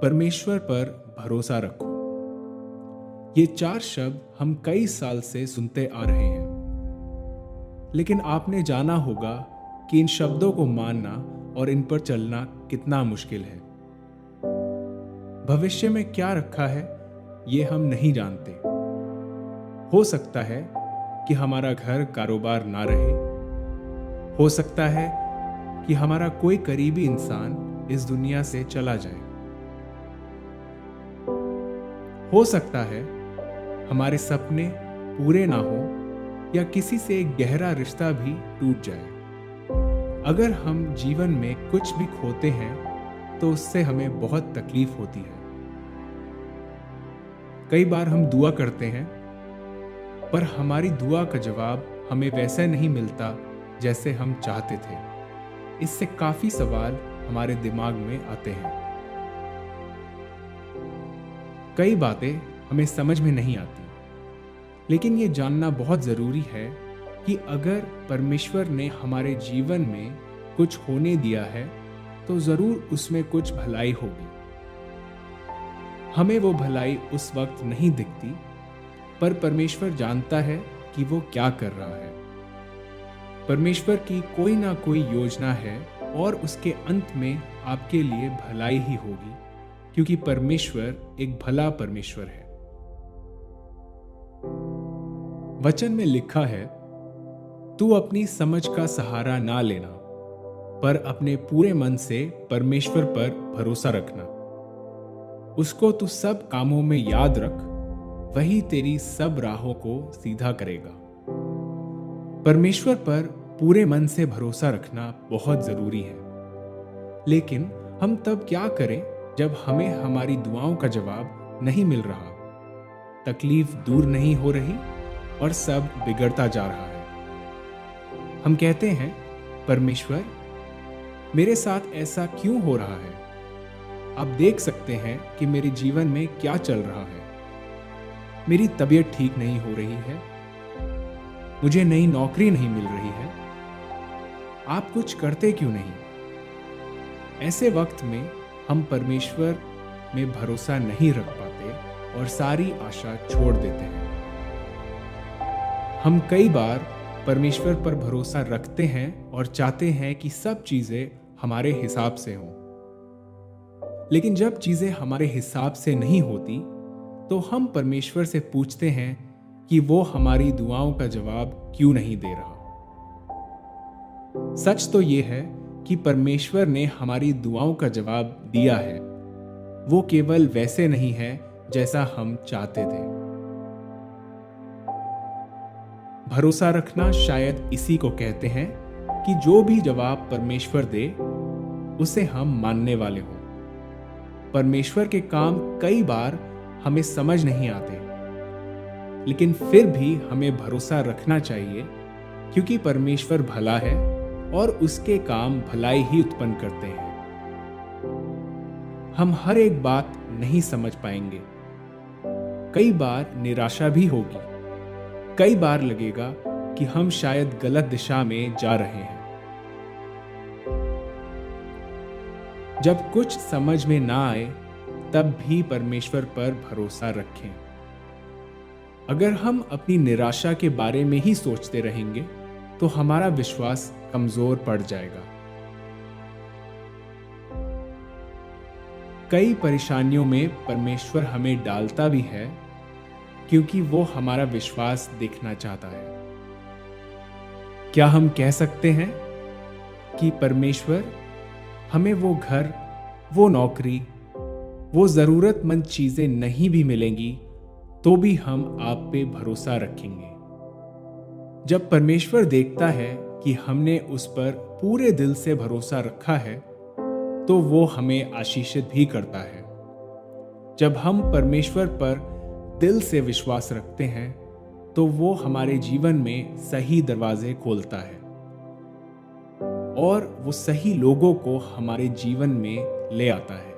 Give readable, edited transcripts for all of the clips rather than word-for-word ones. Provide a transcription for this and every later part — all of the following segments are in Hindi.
परमेश्वर पर भरोसा रखो। ये 4 शब्द हम कई साल से सुनते आ रहे हैं, लेकिन आपने जाना होगा कि इन शब्दों को मानना और इन पर चलना कितना मुश्किल है। भविष्य में क्या रखा है, ये हम नहीं जानते। हो सकता है कि हमारा घर कारोबार ना रहे, हो सकता है कि हमारा कोई करीबी इंसान इस दुनिया से चला जाए, हो सकता है हमारे सपने पूरे ना हो या किसी से एक गहरा रिश्ता भी टूट जाए। अगर हम जीवन में कुछ भी खोते हैं तो उससे हमें बहुत तकलीफ होती है। कई बार हम दुआ करते हैं, पर हमारी दुआ का जवाब हमें वैसा नहीं मिलता जैसे हम चाहते थे। इससे काफी सवाल हमारे दिमाग में आते हैं। कई बातें हमें समझ में नहीं आती, लेकिन ये जानना बहुत ज़रूरी है कि अगर परमेश्वर ने हमारे जीवन में कुछ होने दिया है तो ज़रूर उसमें कुछ भलाई होगी। हमें वो भलाई उस वक्त नहीं दिखती, पर परमेश्वर जानता है कि वो क्या कर रहा है। परमेश्वर की कोई ना कोई योजना है और उसके अंत में आपके लिए भलाई ही होगी, क्योंकि परमेश्वर एक भला परमेश्वर है। वचन में लिखा है, तू अपनी समझ का सहारा ना लेना, पर अपने पूरे मन से परमेश्वर पर भरोसा रखना। उसको तू सब कामों में याद रख, वही तेरी सब राहों को सीधा करेगा। परमेश्वर पर पूरे मन से भरोसा रखना बहुत जरूरी है, लेकिन हम तब क्या करें जब हमें हमारी दुआओं का जवाब नहीं मिल रहा, तकलीफ दूर नहीं हो रही और सब बिगड़ता जा रहा है। हम कहते हैं, परमेश्वर मेरे साथ ऐसा क्यों हो रहा है? आप देख सकते हैं कि मेरे जीवन में क्या चल रहा है। मेरी तबीयत ठीक नहीं हो रही है, मुझे नई नौकरी नहीं मिल रही है। आप कुछ करते क्यों नहीं? ऐसे वक्त में हम परमेश्वर में भरोसा नहीं रख पाते और सारी आशा छोड़ देते हैं। हम कई बार परमेश्वर पर भरोसा रखते हैं और चाहते हैं कि सब चीजें हमारे हिसाब से हों, लेकिन जब चीजें हमारे हिसाब से नहीं होती तो हम परमेश्वर से पूछते हैं कि वो हमारी दुआओं का जवाब क्यों नहीं दे रहा। सच तो ये है कि परमेश्वर ने हमारी दुआओं का जवाब दिया है, वो केवल वैसे नहीं है जैसा हम चाहते थे। भरोसा रखना शायद इसी को कहते हैं कि जो भी जवाब परमेश्वर दे उसे हम मानने वाले हों। परमेश्वर के काम कई बार हमें समझ नहीं आते, लेकिन फिर भी हमें भरोसा रखना चाहिए, क्योंकि परमेश्वर भला है और उसके काम भलाई ही उत्पन्न करते हैं। हम हर एक बात नहीं समझ पाएंगे, कई बार निराशा भी होगी, कई बार लगेगा कि हम शायद गलत दिशा में जा रहे हैं। जब कुछ समझ में ना आए तब भी परमेश्वर पर भरोसा रखें। अगर हम अपनी निराशा के बारे में ही सोचते रहेंगे तो हमारा विश्वास कमजोर पड़ जाएगा। कई परेशानियों में परमेश्वर हमें डालता भी है, क्योंकि वो हमारा विश्वास देखना चाहता है। क्या हम कह सकते हैं कि परमेश्वर हमें वो घर, वो नौकरी, वो जरूरतमंद चीजें नहीं भी मिलेंगी तो भी हम आप पे भरोसा रखेंगे? जब परमेश्वर देखता है कि हमने उस पर पूरे दिल से भरोसा रखा है तो वो हमें आशीषित भी करता है। जब हम परमेश्वर पर दिल से विश्वास रखते हैं तो वो हमारे जीवन में सही दरवाजे खोलता है और वो सही लोगों को हमारे जीवन में ले आता है।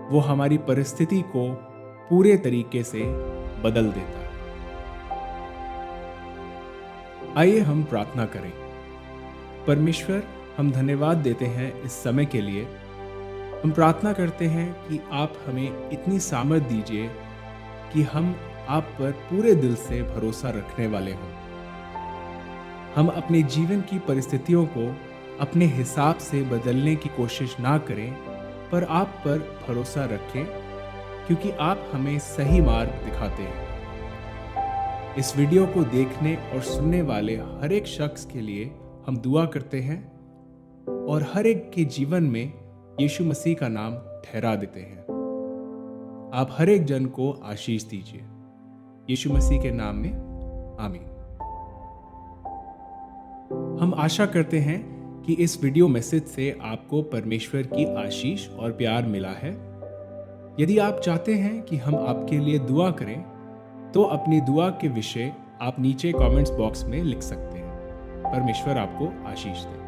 वो हमारी परिस्थिति को पूरे तरीके से बदल देता है। आइए हम प्रार्थना करें। परमेश्वर, हम धन्यवाद देते हैं इस समय के लिए। हम प्रार्थना करते हैं कि आप हमें इतनी सामर्थ दीजिए कि हम आप पर पूरे दिल से भरोसा रखने वाले हों। हम अपने जीवन की परिस्थितियों को अपने हिसाब से बदलने की कोशिश ना करें, पर आप पर भरोसा रखें, क्योंकि आप हमें सही मार्ग दिखाते हैं। इस वीडियो को देखने और सुनने वाले हर एक शख्स के लिए हम दुआ करते हैं और हर एक के जीवन में यीशु मसीह का नाम ठहरा देते हैं। आप हर एक जन को आशीष दीजिए। यीशु मसीह के नाम में आमीन। हम आशा करते हैं कि इस वीडियो मैसेज से आपको परमेश्वर की आशीष और प्यार मिला है। यदि आप चाहते हैं कि हम आपके लिए दुआ करें, तो अपनी दुआ के विषय आप नीचे कमेंट्स बॉक्स में लिख सकते हैं। परमेश्वर आपको आशीष दे।